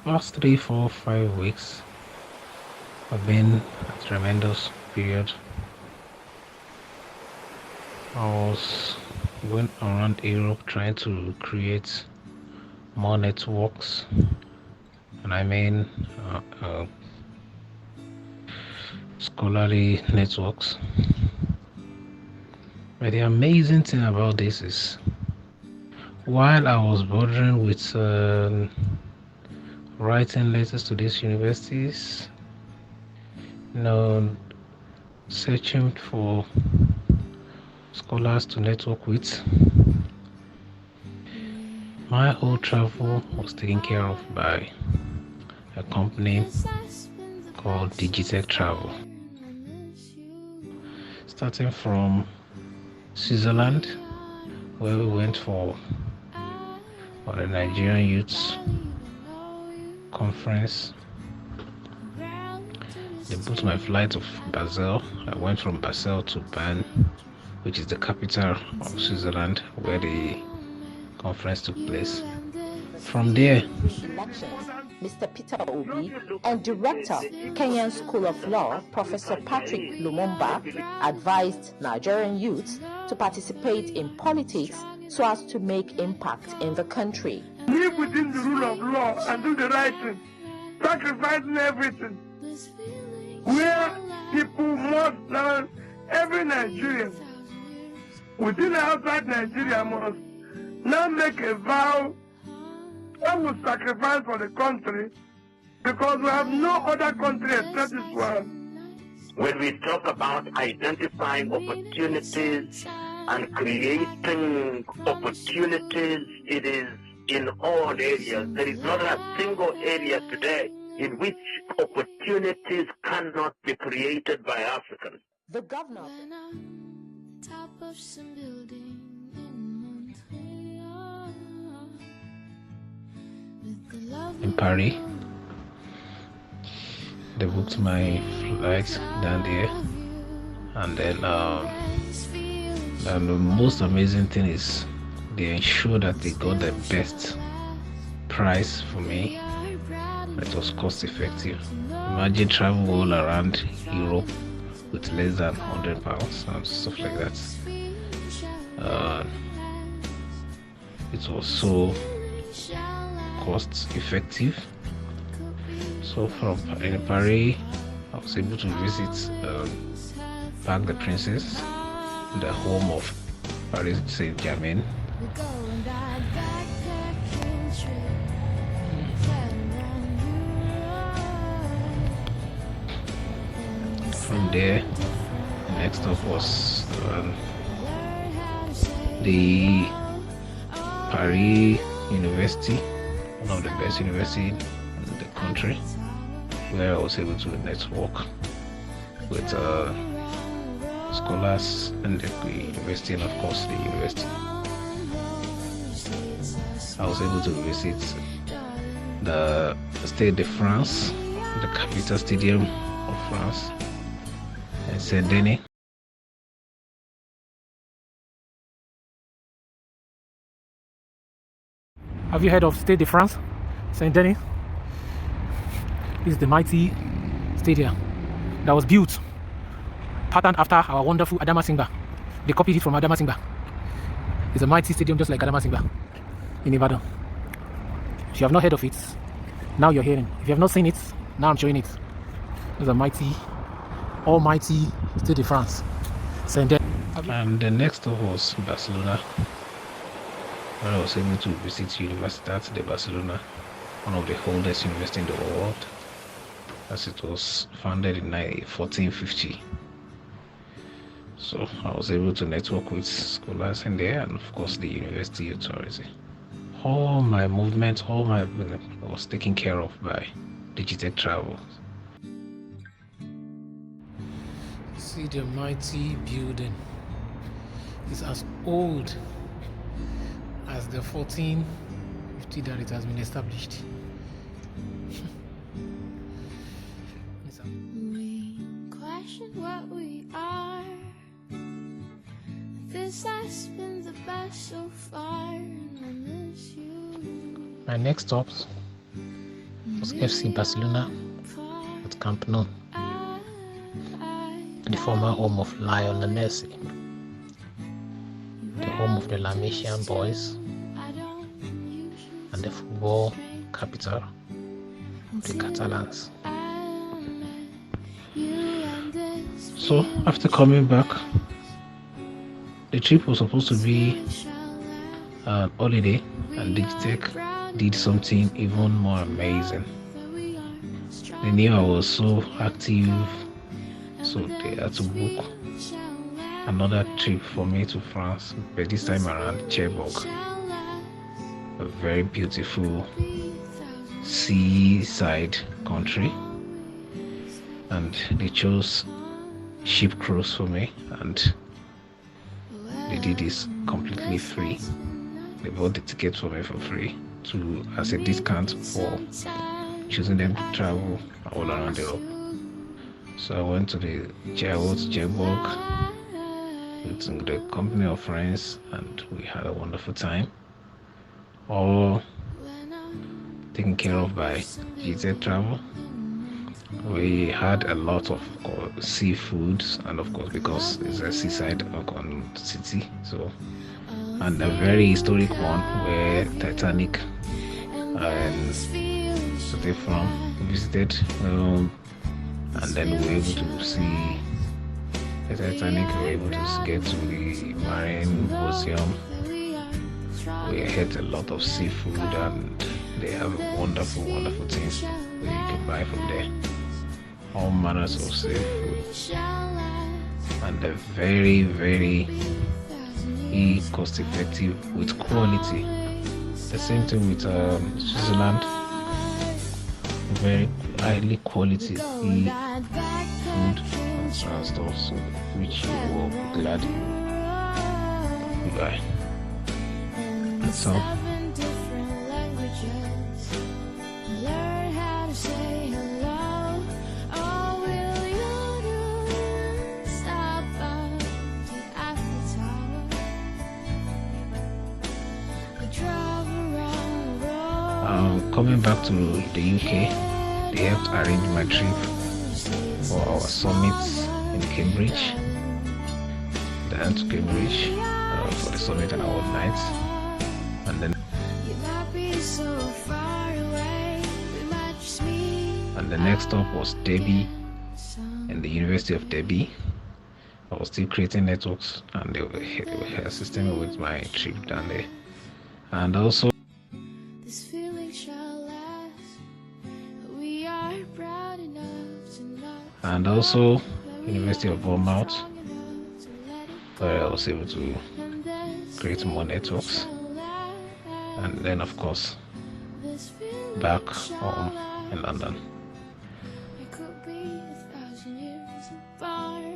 Last 3, 4, 5 weeks have been a tremendous period. I was going around Europe trying to create more networks, and I mean scholarly networks. But the amazing thing about this is, while I was bothering with writing letters to these universities, searching for scholars to network with, my whole travel was taken care of by a company called Digitech Travel. Starting from Switzerland, where we went for the Nigerian Youth Conference. They booked my flight to Basel. I went from Basel to Bern, which is the capital of Switzerland, where the conference took place. From there, Mr. Peter Obi and Director, Kenyan School of Law, Professor Patrick Lumumba, advised Nigerian youths to participate in politics so as to make impact in the country. Live within the rule of law and do the right thing, sacrificing everything. Where people must learn, every Nigerian, within and outside Nigeria, must now make a vow that will sacrifice for the country, because we have no other country except this one. When we talk about identifying opportunities and creating opportunities, it is in all areas. There is not a single area today in which opportunities cannot be created by Africans. The governor. In Paris, they booked my flight down there, and then the most amazing thing is they ensured that they got the best price for me. It was cost effective. Imagine travel all around Europe with less than £100 and stuff like that. It was so cost effective. So from in Paris, I was able to visit Parc des Princes, the home of Paris Saint-Germain. From there, next up was the Paris University, one of the best universities in the country, where I was able to network with scholars in the university and of course the university. I was able to visit the Stade de France, the capital stadium of France, and Saint-Denis. Have you heard of Stade de France, Saint-Denis? This is the mighty stadium that was built, patterned after our wonderful Adama Simba. They copied it from Adama Simba. It's a mighty stadium just like Adama Simba in Ibadan. If you have not heard of it, now you're hearing. If you have not seen it, now I'm showing it. It's a mighty, almighty Stade de France, Saint-Denis. And the next stop was Barcelona, where I was able to visit Universitat de Barcelona, one of the oldest universities in the world, as it was founded in 1450. So I was able to network with scholars in there and of course the university authority. All my movement, was taken care of by Digitech Travel. See the mighty building. It's as old as the 1450 that it has been established. We question what we are. This has been the best so far, and I miss you. My next stops was FC Barcelona at Camp Nou, the former home of Lionel Messi, the home of the La Masia boys, and the football capital of the Catalans. So after coming back, the trip was supposed to be an holiday, and Digitech did something even more amazing. They knew I was so active, so they had to book another trip for me to France, but this time around Cherbourg, a very beautiful seaside country, and they chose ship cruise for me, and they did this completely free. They bought the ticket for me for free as a discount for choosing them to travel all around Europe. So I went to the Cherbourg with the company of friends, and we had a wonderful time, all taken care of by GZ Travel. We had a lot of seafood, and of course, because it's a seaside city, so, and a very historic one where Titanic and so they visited, and then we were able to see the Titanic. We were able to get to the Marine Museum. We had a lot of seafood, and they have wonderful things that you can buy from there. All manners of seafood, and they're very cost effective with quality. The same thing with Switzerland, very highly quality food and stuff, so which you will be glad you buy. That's all. Coming back to the UK, they helped arrange my trip for our summit in Cambridge. They went to Cambridge for the summit and award nights, and then the next stop was Derby, and the University of Derby. I was still creating networks, and they were assisting me with my trip down there, and also. And also University of Bournemouth, where I was able to create more networks, and then of course back home in London. It could be 1,000 years apart.